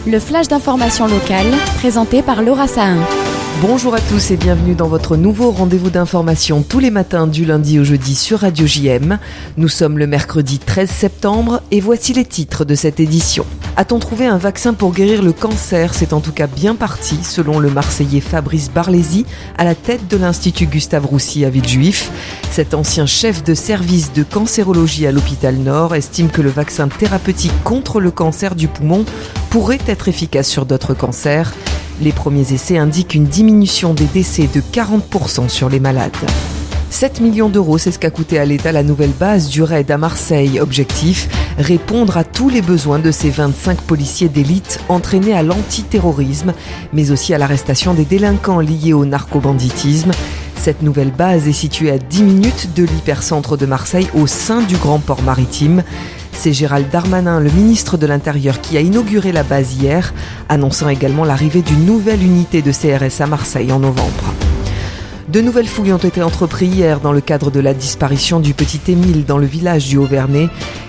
Le flash d'information locale, présenté par Laura Sahin. Bonjour à tous et bienvenue dans votre nouveau rendez-vous d'information tous les matins du lundi au jeudi sur Radio JM. Nous sommes le mercredi 13 septembre et voici les titres de cette édition. A-t-on trouvé un vaccin pour guérir le cancer ? C'est en tout cas bien parti, selon le Marseillais Fabrice Barlési, à la tête de l'Institut Gustave Roussy à Villejuif. Cet ancien chef de service de cancérologie à l'hôpital Nord estime que le vaccin thérapeutique contre le cancer du poumon pourrait être efficace sur d'autres cancers. Les premiers essais indiquent une diminution des décès de 40% sur les malades. 7 millions d'euros, c'est ce qu'a coûté à l'État la nouvelle base du RAID à Marseille. Objectif, répondre à tous les besoins de ces 25 policiers d'élite entraînés à l'antiterrorisme, mais aussi à l'arrestation des délinquants liés au narcobanditisme. Cette nouvelle base est située à 10 minutes de l'hypercentre de Marseille, au sein du grand port maritime. C'est Gérald Darmanin, le ministre de l'Intérieur, qui a inauguré la base hier, annonçant également l'arrivée d'une nouvelle unité de CRS à Marseille en novembre. De nouvelles fouilles ont été entreprises hier dans le cadre de la disparition du petit Émile dans le village du Haut-Vernay.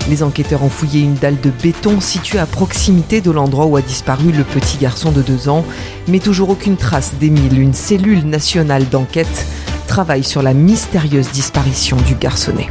Les enquêteurs ont fouillé une dalle de béton située à proximité de l'endroit où a disparu le petit garçon de 2 ans. Mais toujours aucune trace d'Émile. Une cellule nationale d'enquête travaille sur la mystérieuse disparition du garçonnet.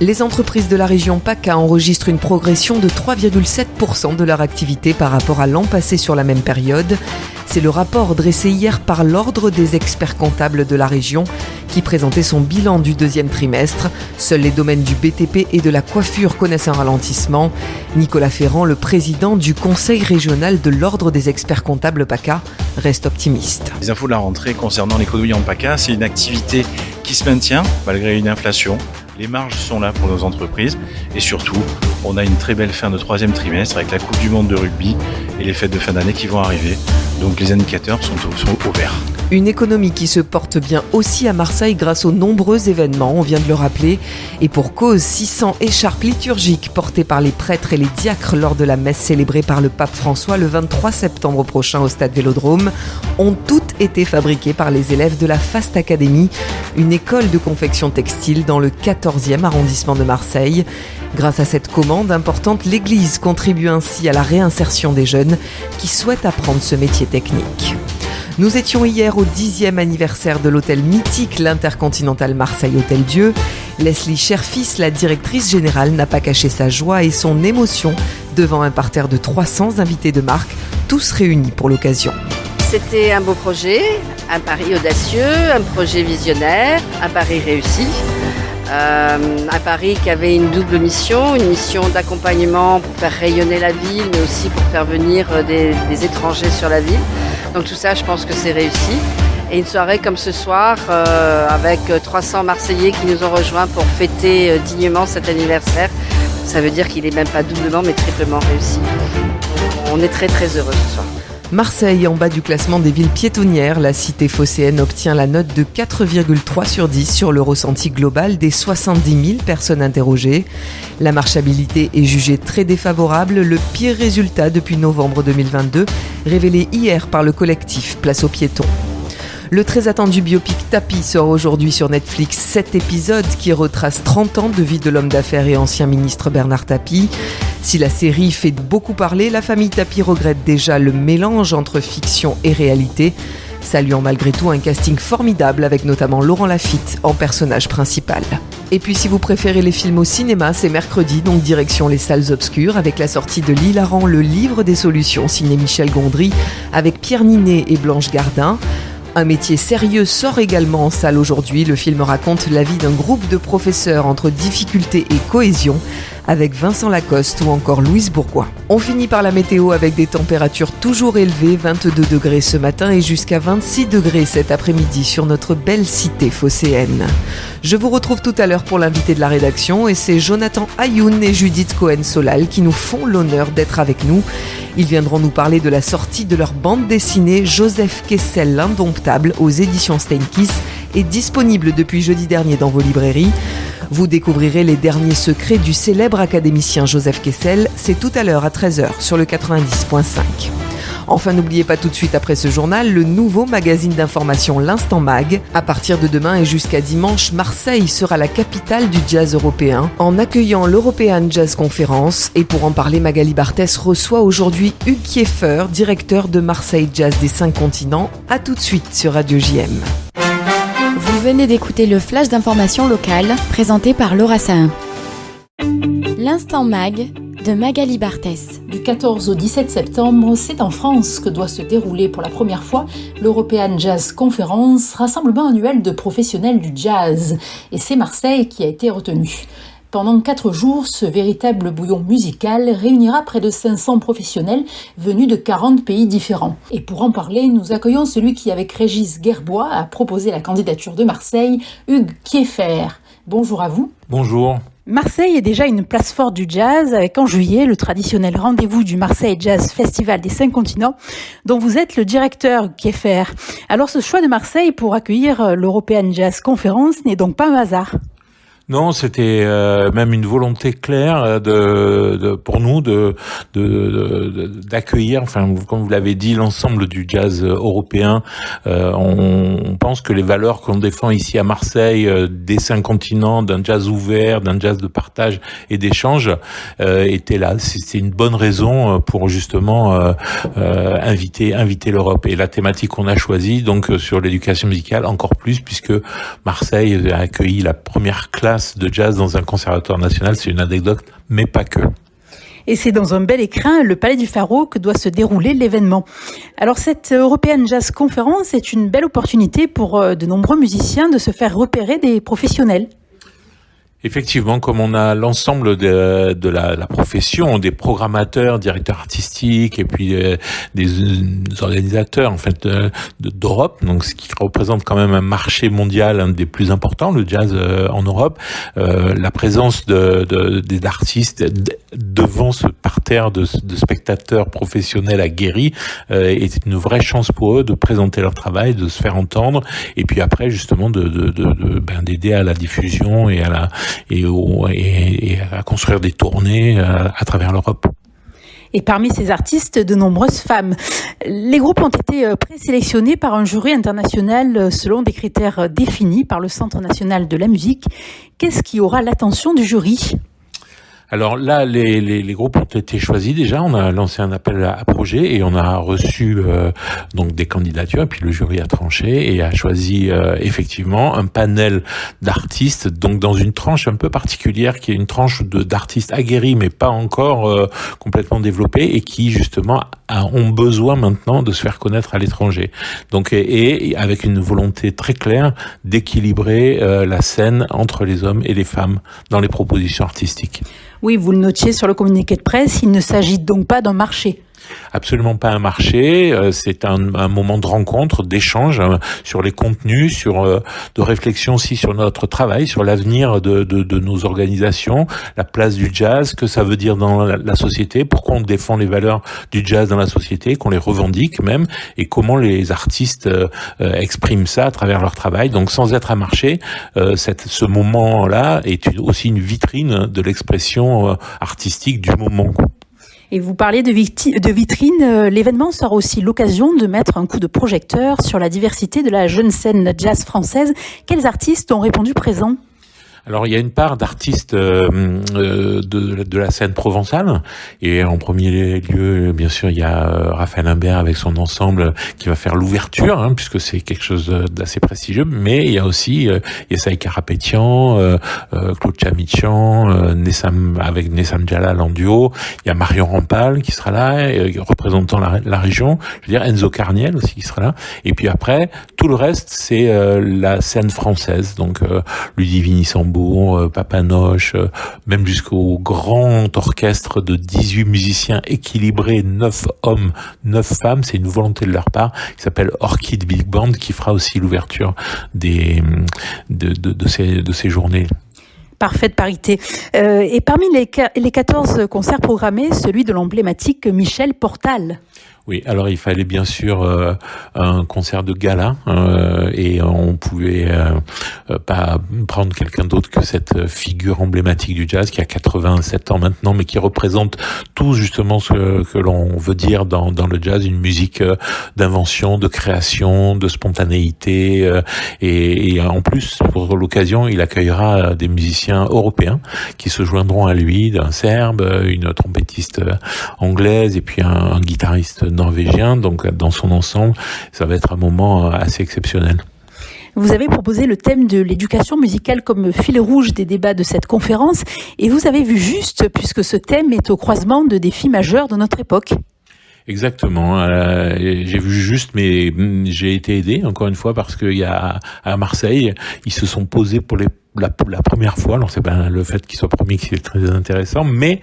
Les entreprises de la région PACA enregistrent une progression de 3,7% de leur activité par rapport à l'an passé sur la même période. C'est le rapport dressé hier par l'Ordre des experts comptables de la région qui présentait son bilan du deuxième trimestre. Seuls les domaines du BTP et de la coiffure connaissent un ralentissement. Nicolas Ferrand, le président du conseil régional de l'Ordre des experts comptables PACA, reste optimiste. Les infos de la rentrée concernant l'économie en PACA, c'est une activité qui se maintient malgré une inflation. Les marges sont là pour nos entreprises et surtout, on a une très belle fin de troisième trimestre avec la Coupe du Monde de rugby et les fêtes de fin d'année qui vont arriver. Donc les indicateurs sont au vert. Une économie qui se porte bien aussi à Marseille grâce aux nombreux événements, on vient de le rappeler. Et pour cause, 600 écharpes liturgiques portées par les prêtres et les diacres lors de la messe célébrée par le pape François le 23 septembre prochain au stade Vélodrome ont toutes été fabriquées par les élèves de la Fast Academy, une école de confection textile dans le 14e arrondissement de Marseille. Grâce à cette commande importante, l'Église contribue ainsi à la réinsertion des jeunes qui souhaitent apprendre ce métier technique. Nous étions hier au 10e anniversaire de l'hôtel mythique, l'Intercontinental Marseille Hôtel Dieu. Leslie Cherfis, la directrice générale, n'a pas caché sa joie et son émotion devant un parterre de 300 invités de marque, tous réunis pour l'occasion. C'était un beau projet, un pari audacieux, un projet visionnaire, un pari réussi. Un pari qui avait une double mission, une mission d'accompagnement pour faire rayonner la ville, mais aussi pour faire venir des étrangers sur la ville. Donc tout ça, je pense que c'est réussi. Et une soirée comme ce soir, avec 300 Marseillais qui nous ont rejoints pour fêter dignement cet anniversaire, ça veut dire qu'il n'est même pas doublement, mais triplement réussi. On est très très heureux ce soir. Marseille, en bas du classement des villes piétonnières, la cité phocéenne obtient la note de 4,3 sur 10 sur le ressenti global des 70 000 personnes interrogées. La marchabilité est jugée très défavorable, le pire résultat depuis novembre 2022, révélé hier par le collectif Place aux piétons. Le très attendu biopic Tapie sort aujourd'hui sur Netflix. 7 épisodes qui retracent 30 ans de vie de l'homme d'affaires et ancien ministre Bernard Tapie. Si la série fait beaucoup parler, la famille Tapie regrette déjà le mélange entre fiction et réalité, saluant malgré tout un casting formidable avec notamment Laurent Lafitte en personnage principal. Et puis si vous préférez les films au cinéma, c'est mercredi, donc direction les salles obscures avec la sortie de l'hilarant Le Livre des Solutions, signé Michel Gondry, avec Pierre Ninet et Blanche Gardin. Un métier sérieux sort également en salle aujourd'hui. Le film raconte la vie d'un groupe de professeurs entre difficulté et cohésion, avec Vincent Lacoste ou encore Louise Bourgoin. On finit par la météo avec des températures toujours élevées, 22 degrés ce matin et jusqu'à 26 degrés cet après-midi sur notre belle cité phocéenne. Je vous retrouve tout à l'heure pour l'invité de la rédaction et c'est Jonathan Ayoun et Judith Cohen-Solal qui nous font l'honneur d'être avec nous. Ils viendront nous parler de la sortie de leur bande dessinée Joseph Kessel l'Indomptable aux éditions Steinkiss est disponible depuis jeudi dernier dans vos librairies. Vous découvrirez les derniers secrets du célèbre académicien Joseph Kessel, c'est tout à l'heure à 13h sur le 90.5. Enfin, n'oubliez pas tout de suite après ce journal, le nouveau magazine d'information L'Instant Mag. À partir de demain et jusqu'à dimanche, Marseille sera la capitale du jazz européen en accueillant l'European Jazz Conference. Et pour en parler, Magali Barthès reçoit aujourd'hui Hugues Kieffer, directeur de Marseille Jazz des 5 continents. À tout de suite sur Radio JM. Vous venez d'écouter le flash d'information locale présenté par Laura Sahin. L'Instant Mag de Magali Barthès. Du 14 au 17 septembre, c'est en France que doit se dérouler pour la première fois l'European Jazz Conference, rassemblement annuel de professionnels du jazz. Et c'est Marseille qui a été retenu. Pendant 4 jours, ce véritable bouillon musical réunira près de 500 professionnels venus de 40 pays différents. Et pour en parler, nous accueillons celui qui, avec Régis Gerbois, a proposé la candidature de Marseille, Hugues Kieffer. Bonjour à vous. Bonjour. Marseille est déjà une place forte du jazz, avec en juillet le traditionnel rendez-vous du Marseille Jazz Festival des 5 continents, dont vous êtes le directeur, Kieffer. Alors ce choix de Marseille pour accueillir l'European Jazz Conference n'est donc pas un hasard. Non, c'était même une volonté claire pour nous d'accueillir, enfin comme vous l'avez dit, l'ensemble du jazz européen. On pense que les valeurs qu'on défend ici à Marseille, des 5 continents, d'un jazz ouvert, d'un jazz de partage et d'échange, étaient là. C'est une bonne raison pour justement inviter l'Europe. Et la thématique qu'on a choisie, donc sur l'éducation musicale, encore plus, puisque Marseille a accueilli la première classe de jazz dans un conservatoire national. C'est une anecdote, mais pas que. Et c'est dans un bel écrin, le Palais du Pharaon, que doit se dérouler l'événement. Alors cette European Jazz Conference est une belle opportunité pour de nombreux musiciens de se faire repérer des professionnels. Effectivement, comme on a l'ensemble de la profession, des programmateurs, directeurs artistiques et puis des organisateurs en fait d'Europe, donc ce qui représente quand même un marché mondial, un des plus importants, le jazz en Europe, la présence des artistes devant ce parterre de spectateurs professionnels aguerris est une vraie chance pour eux de présenter leur travail, de se faire entendre et puis après justement d'aider à la diffusion et à construire des tournées à travers l'Europe. Et parmi ces artistes, de nombreuses femmes. Les groupes ont été présélectionnés par un jury international selon des critères définis par le Centre national de la musique. Qu'est-ce qui aura l'attention du jury ? Alors là, les groupes ont été choisis déjà. On a lancé un appel à projets et on a reçu donc des candidatures. Et puis le jury a tranché et a choisi effectivement un panel d'artistes. Donc dans une tranche un peu particulière, qui est une tranche d'artistes aguerris, mais pas encore complètement développés et qui justement ont besoin maintenant de se faire connaître à l'étranger. Donc et avec une volonté très claire d'équilibrer la scène entre les hommes et les femmes dans les propositions artistiques. Oui, vous le notiez sur le communiqué de presse, il ne s'agit donc pas d'un marché. Absolument pas un marché, c'est un moment de rencontre, d'échange sur les contenus, de réflexion aussi sur notre travail, sur l'avenir de nos organisations, la place du jazz, ce que ça veut dire dans la société, pourquoi on défend les valeurs du jazz dans la société, qu'on les revendique même, et comment les artistes expriment ça à travers leur travail. Donc sans être un marché, ce moment-là est aussi une vitrine de l'expression artistique du moment. Et vous parliez de vitrine, l'événement sera aussi l'occasion de mettre un coup de projecteur sur la diversité de la jeune scène jazz française. Quels artistes ont répondu présents ? Alors il y a une part d'artistes de la scène provençale et en premier lieu bien sûr il y a Raphaël Imbert avec son ensemble qui va faire l'ouverture puisque c'est quelque chose d'assez prestigieux, mais il y a aussi Yessaï Karapétian, Claude Chamichan, avec Nessam Jalal en duo, il y a Marion Rampal qui sera là représentant la région, je veux dire Enzo Carniel aussi qui sera là, et puis après tout le reste c'est la scène française, donc Ludivine Sambo, Papanoche, même jusqu'au grand orchestre de 18 musiciens équilibrés, 9 hommes, 9 femmes, c'est une volonté de leur part, qui s'appelle Orchid Big Band, qui fera aussi l'ouverture de ces journées. Parfaite parité. Et parmi les 14 concerts programmés, celui de l'emblématique Michel Portal. Oui, alors il fallait bien sûr un concert de gala et on pouvait pas prendre quelqu'un d'autre que cette figure emblématique du jazz qui a 87 ans maintenant, mais qui représente tout justement ce que l'on veut dire dans le jazz, une musique d'invention, de création, de spontanéité et en plus pour l'occasion il accueillera des musiciens européens qui se joindront à lui, d'un Serbe, une trompettiste anglaise et puis un guitariste norvégien, donc dans son ensemble, ça va être un moment assez exceptionnel. Vous avez proposé le thème de l'éducation musicale comme fil rouge des débats de cette conférence et vous avez vu juste puisque ce thème est au croisement de défis majeurs de notre époque. Exactement. J'ai vu juste, mais j'ai été aidé encore une fois parce qu'il y a à Marseille, ils se sont posés pour la première fois, alors c'est pas le fait qu'il soit premier qui est très intéressant, mais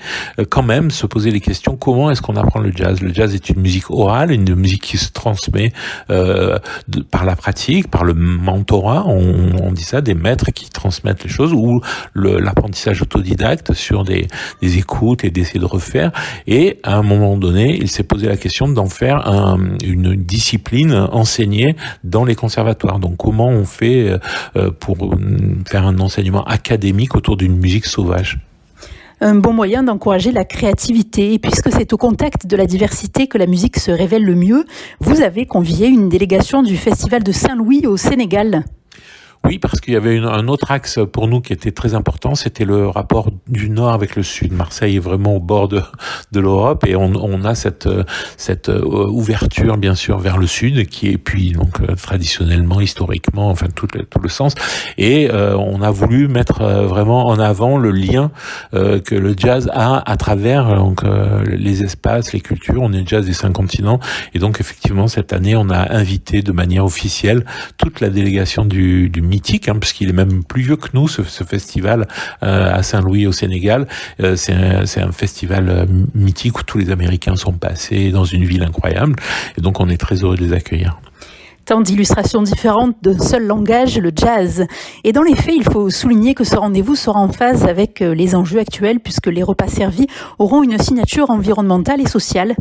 quand même se poser les questions, comment est-ce qu'on apprend le jazz? Le jazz est une musique orale, une musique qui se transmet par la pratique, par le mentorat, on dit ça, des maîtres qui transmettent les choses, ou l'apprentissage autodidacte sur des écoutes et d'essayer de refaire, et à un moment donné, il s'est posé la question d'en faire une discipline enseignée dans les conservatoires. Donc comment on fait pour faire un enseignement académique autour d'une musique sauvage? Un bon moyen d'encourager la créativité. Et puisque c'est au contact de la diversité que la musique se révèle le mieux, vous avez convié une délégation du Festival de Saint-Louis au Sénégal. Oui, parce qu'il y avait un autre axe pour nous qui était très important, c'était le rapport du Nord avec le Sud. Marseille est vraiment au bord de l'Europe et on a cette ouverture bien sûr vers le Sud qui est puis donc traditionnellement, historiquement, enfin tout le sens. Et on a voulu mettre vraiment en avant le lien que le jazz a à travers donc les espaces, les cultures. On est le jazz des 5 continents et donc effectivement cette année on a invité de manière officielle toute la délégation du mythique, puisqu'il est même plus vieux que nous, ce festival à Saint-Louis au Sénégal. C'est un festival mythique où tous les Américains sont passés dans une ville incroyable. Et donc on est très heureux de les accueillir. Tant d'illustrations différentes d'un seul langage, le jazz. Et dans les faits, il faut souligner que ce rendez-vous sera en phase avec les enjeux actuels, puisque les repas servis auront une signature environnementale et sociale.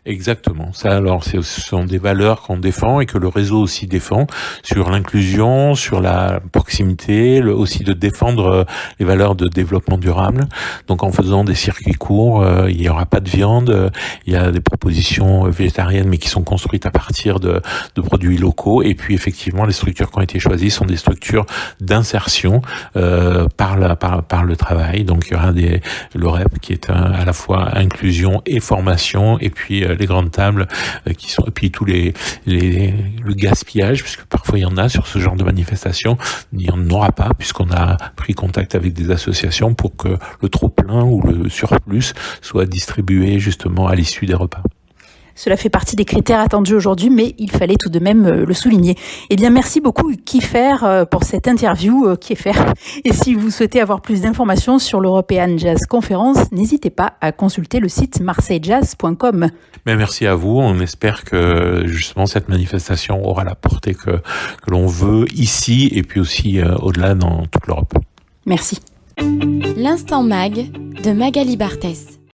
Exactement. Ça, alors, ce sont des valeurs qu'on défend et que le réseau aussi défend sur l'inclusion, sur la proximité, aussi de défendre les valeurs de développement durable. Donc, en faisant des circuits courts, il n'y aura pas de viande. Il y a des propositions végétariennes, mais qui sont construites à partir de produits locaux. Et puis, effectivement, les structures qui ont été choisies sont des structures d'insertion par le travail. Donc, il y aura le REP qui est à la fois inclusion et formation, et puis les grandes tables qui sont, et puis tous le gaspillage, puisque parfois il y en a sur ce genre de manifestation, il n'y en aura pas, puisqu'on a pris contact avec des associations pour que le trop-plein ou le surplus soit distribué justement à l'issue des repas. Cela fait partie des critères attendus aujourd'hui, mais il fallait tout de même le souligner. Eh bien, merci beaucoup Kiefer pour cette interview, Kiefer. Et si vous souhaitez avoir plus d'informations sur l'European Jazz Conference, n'hésitez pas à consulter le site marseillejazz.com. Mais merci à vous. On espère que justement cette manifestation aura la portée que l'on veut ici et puis aussi au-delà dans toute l'Europe. Merci. L'Instant Mag de Magali Barthès.